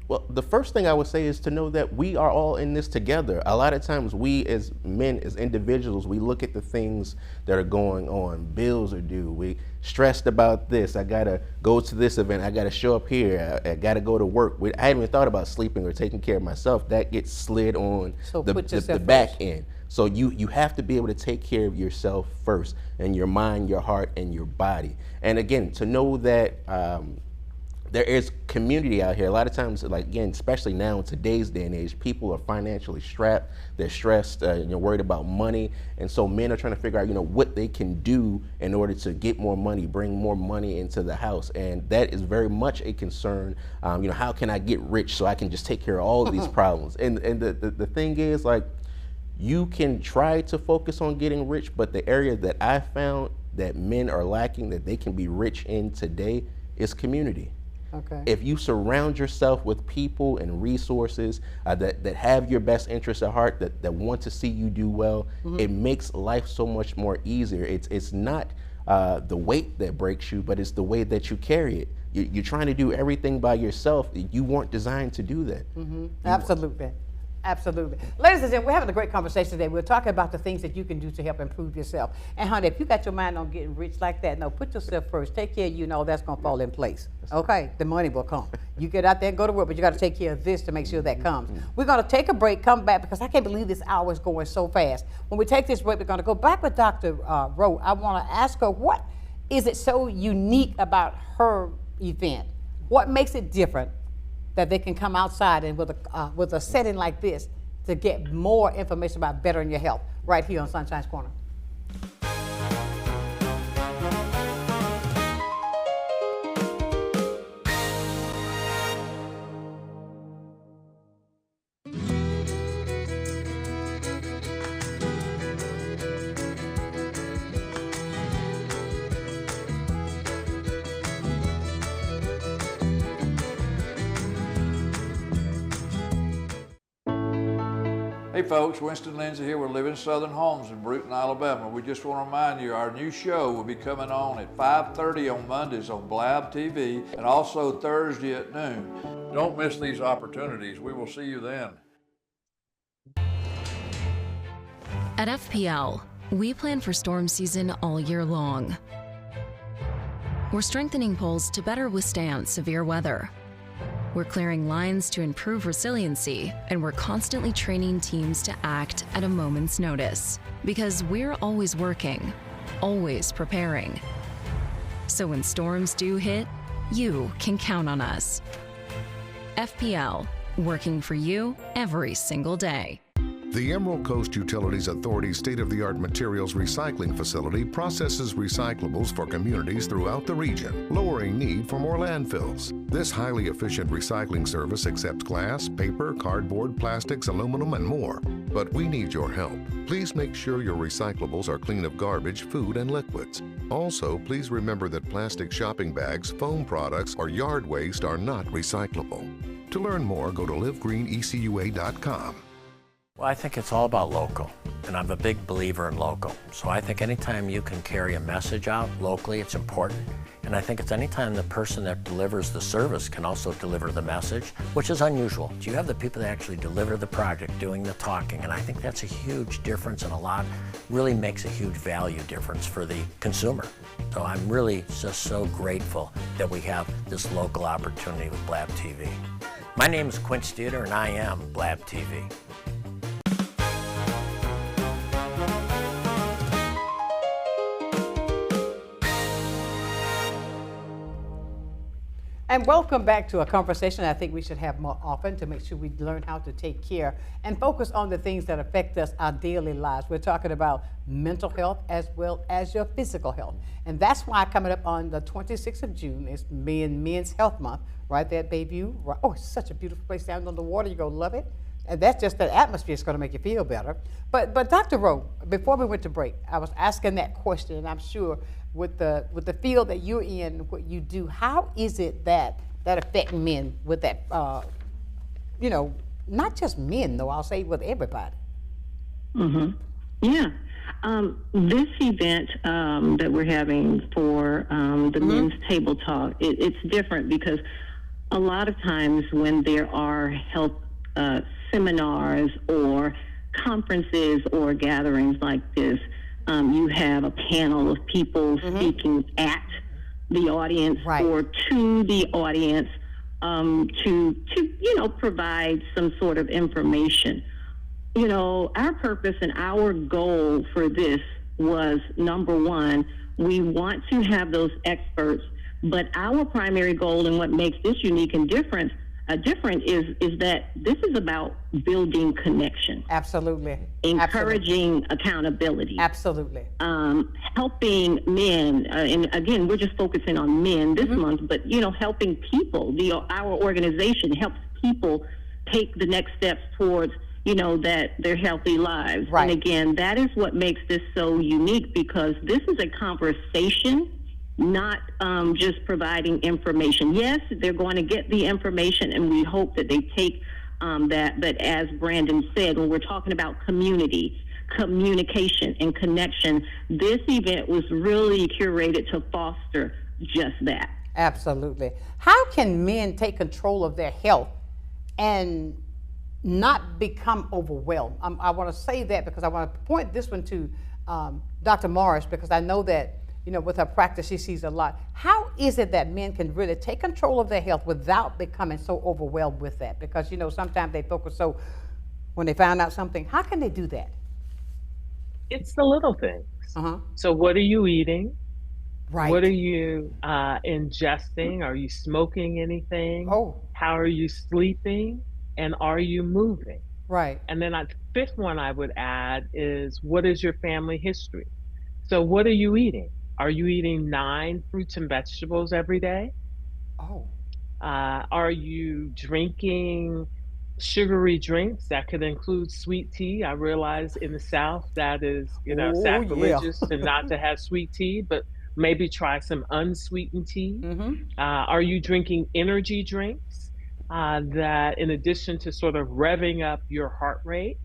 Well, the first thing I would say is to know that we are all in this together. A lot of times we as men, as individuals, we look at the things that are going on. Bills are due. We stressed about this. I got to go to this event. I got to show up here. I got to go to work. I haven't even thought about sleeping or taking care of myself. That gets slid on the back end. So you have to be able to take care of yourself first, and your mind, your heart, and your body. And again, to know that there is community out here. A lot of times, like again, especially now in today's day and age, people are financially strapped. They're stressed, worried about money, and so men are trying to figure out, what they can do in order to get more money, bring more money into the house, and that is very much a concern. How can I get rich so I can just take care of all of these problems? And the thing is, like, you can try to focus on getting rich, but the area that I found that men are lacking, that they can be rich in today, is community. Okay. If you surround yourself with people and resources that have your best interests at heart, that want to see you do well, it makes life so much more easier. It's not the weight that breaks you, but it's the way that you carry it. You're trying to do everything by yourself. You weren't designed to do that. Absolutely. Absolutely. Ladies and gentlemen, we're having a great conversation today. We're talking about the things that you can do to help improve yourself. And honey, if you got your mind on getting rich like that, no, put yourself first. Take care of you, that's going to fall in place. Okay, the money will come. You get out there and go to work, but you got to take care of this to make sure that comes. We're going to take a break, come back, because I can't believe this hour is going so fast. When we take this break, we're going to go back with Dr. Rowe. I want to ask her, what is it so unique about her event? What makes it different that they can come outside and with a setting like this to get more information about bettering your health right here on Sunshine's Corner? Hey folks, Winston Lindsay here with Living Southern Homes in Bruton, Alabama. We just want to remind you our new show will be coming on at 5:30 on Mondays on Blab TV and also Thursday at noon. Don't miss these opportunities. We will see you then. At FPL, we plan for storm season all year long. We're strengthening poles to better withstand severe weather. We're clearing lines to improve resiliency, and we're constantly training teams to act at a moment's notice. Because we're always working, always preparing. So when storms do hit, you can count on us. FPL, working for you every single day. The Emerald Coast Utilities Authority's state-of-the-art materials recycling facility processes recyclables for communities throughout the region, lowering need for more landfills. This highly efficient recycling service accepts glass, paper, cardboard, plastics, aluminum, and more. But we need your help. Please make sure your recyclables are clean of garbage, food, and liquids. Also, please remember that plastic shopping bags, foam products, or yard waste are not recyclable. To learn more, go to livegreenecua.com. Well, I think it's all about local, and I'm a big believer in local. So I think anytime you can carry a message out locally, it's important. And I think it's anytime the person that delivers the service can also deliver the message, which is unusual. You have the people that actually deliver the project doing the talking, and I think that's a huge difference, and really makes a huge value difference for the consumer. So I'm really just so grateful that we have this local opportunity with Blab TV. My name is Quince Theater, and I am Blab TV. And welcome back to a conversation I think we should have more often to make sure we learn how to take care and focus on the things that affect us, our daily lives. We're talking about mental health as well as your physical health. And that's why coming up on the 26th of June is Men's Health Month, right there at Bayview. Oh, it's such a beautiful place down on the water. You're going to love it. And that's just the atmosphere is going to make you feel better. But Dr. Rowe, before we went to break, I was asking that question, and I'm sure with the field that you're in, what you do, how is it that affect men with that, not just men though, I'll say with everybody? Yeah. This event that we're having for the men's table talk, it's different because a lot of times when there are health seminars or conferences or gatherings like this, you have a panel of people speaking at the audience or to the audience to provide some sort of information. Our purpose and our goal for this was, number one, we want to have those experts, but our primary goal and what makes this unique and different is that this is about building connection. Absolutely. Encouraging accountability. Absolutely. Helping men, and again, we're just focusing on men this month, but helping people. Our organization helps people take the next steps towards that their healthy lives. Right. And again, that is what makes this so unique, because this is a conversation, not just providing information. Yes, they're going to get the information, and we hope that they take that. But as Brandon said, when we're talking about community, communication, and connection, this event was really curated to foster just that. Absolutely. How can men take control of their health and not become overwhelmed? I want to say that because I want to point this one to Dr. Morris, because I know that with her practice, she sees a lot. How is it that men can really take control of their health without becoming so overwhelmed with that? Because, sometimes they focus so when they find out something. How can they do that? It's the little things. So what are you eating? Right. What are you ingesting? Are you smoking anything? Oh. How are you sleeping? And are you moving? Right. And then the fifth one I would add is, what is your family history? So what are you eating? Are you eating 9 fruits and vegetables every day? Oh. Are you drinking sugary drinks? That could include sweet tea. I realize in the South that is, sacrilegious to not to have sweet tea, but maybe try some unsweetened tea. Are you drinking energy drinks that, in addition to sort of revving up your heart rate,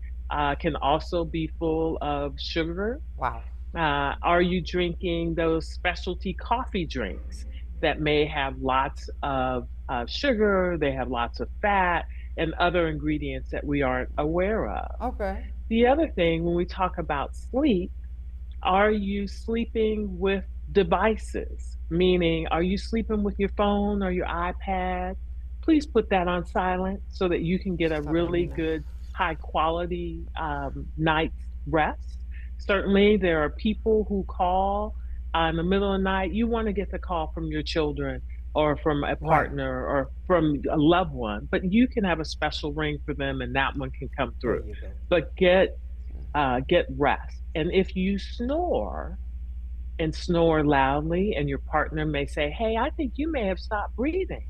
can also be full of sugar? Wow. Are you drinking those specialty coffee drinks that may have lots of sugar, they have lots of fat, and other ingredients that we aren't aware of? Okay. The other thing, when we talk about sleep, are you sleeping with devices? Meaning, are you sleeping with your phone or your iPad? Please put that on silent so that you can get a really good, high quality night's rest. Certainly, there are people who call in the middle of the night. You want to get the call from your children or from a partner or from a loved one, but you can have a special ring for them, and that one can come through. But get rest. And if you snore and snore loudly, and your partner may say, "Hey, I think you may have stopped breathing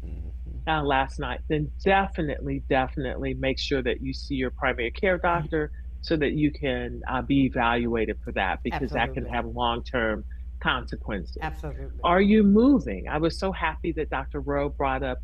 last night," then definitely make sure that you see your primary care doctor, so that you can be evaluated for that, because that can have long-term consequences. Absolutely. Are you moving? I was so happy that Dr. Rowe brought up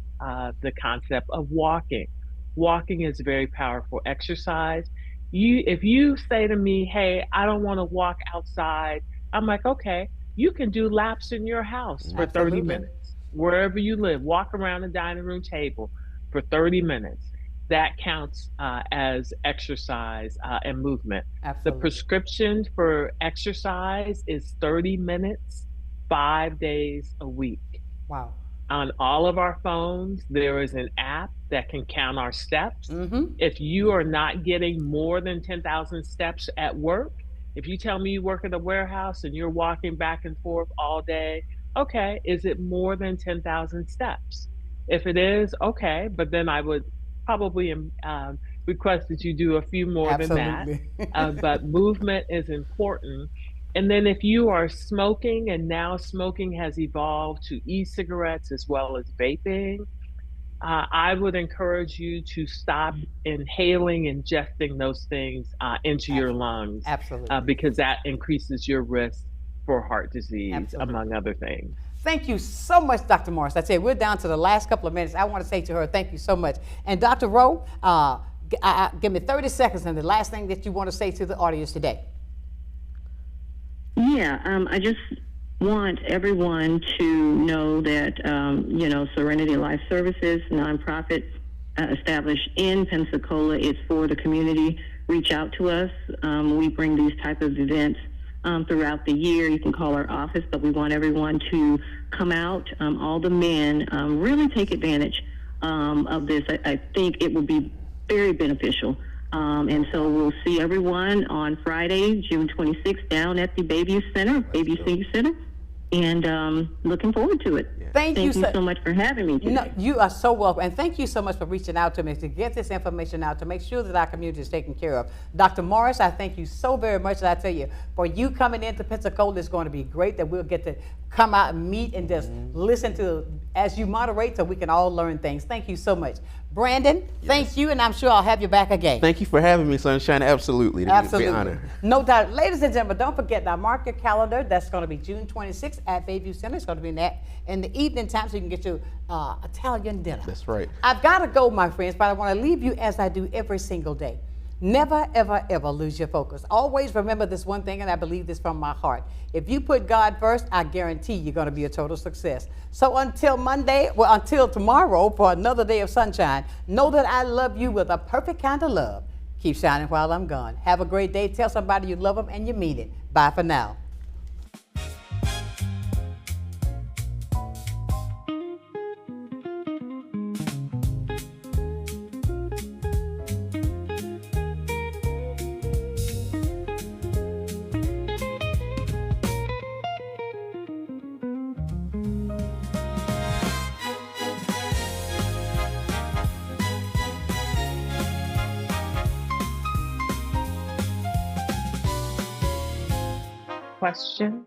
the concept of walking. Walking is very powerful exercise. If you say to me, "Hey, I don't want to walk outside," I'm like, okay, you can do laps in your house for 30 minutes. Wherever you live, walk around the dining room table for 30 minutes. That counts as exercise and movement. Absolutely. The prescription for exercise is 30 minutes, 5 days a week. Wow. On all of our phones, there is an app that can count our steps. If you are not getting more than 10,000 steps at work, if you tell me you work at a warehouse and you're walking back and forth all day, okay, is it more than 10,000 steps? If it is, okay, but then I would probably request that you do a few more than that. Absolutely. But movement is important. And then if you are smoking, and now smoking has evolved to e-cigarettes as well as vaping, I would encourage you to stop inhaling, ingesting those things into your lungs, Absolutely. because that increases your risk for heart disease, Absolutely. among other things. Thank you so much, Dr. Morris. I said we're down to the last couple of minutes. I want to say to her, thank you so much. And Dr. Rowe, give me 30 seconds and the last thing that you want to say to the audience today. Yeah, I just want everyone to know that, Serenity Life Services, nonprofit established in Pensacola, is for the community. Reach out to us. We bring these type of events throughout the year. You can call our office, but we want everyone to come out. All the men really take advantage of this. I think it will be very beneficial. And so we'll see everyone on Friday, June 26th, down at the Bayview Senior Center. And looking forward to it. Thank you so much for having me today. No, you are so welcome. And thank you so much for reaching out to me to get this information out, to make sure that our community is taken care of. Dr. Morris, I thank you so very much. And I tell you, for you coming into Pensacola, it's going to be great that we'll get to come out and meet and just listen to as you moderate so we can all learn things. Thank you so much. Brandon, thank you, and I'm sure I'll have you back again. Thank you for having me, Sunshine. Absolutely. Absolutely. It's an honor. No doubt. Ladies and gentlemen, don't forget, now mark your calendar. That's going to be June 26th at Bayview Center. It's going to be in the evening time so you can get your Italian dinner. That's right. I've got to go, my friends, but I want to leave you as I do every single day. Never, ever, ever lose your focus. Always remember this one thing, and I believe this from my heart. If you put God first, I guarantee you're going to be a total success. So until tomorrow for another day of sunshine, know that I love you with a perfect kind of love. Keep shining while I'm gone. Have a great day. Tell somebody you love them and you mean it. Bye for now. Question?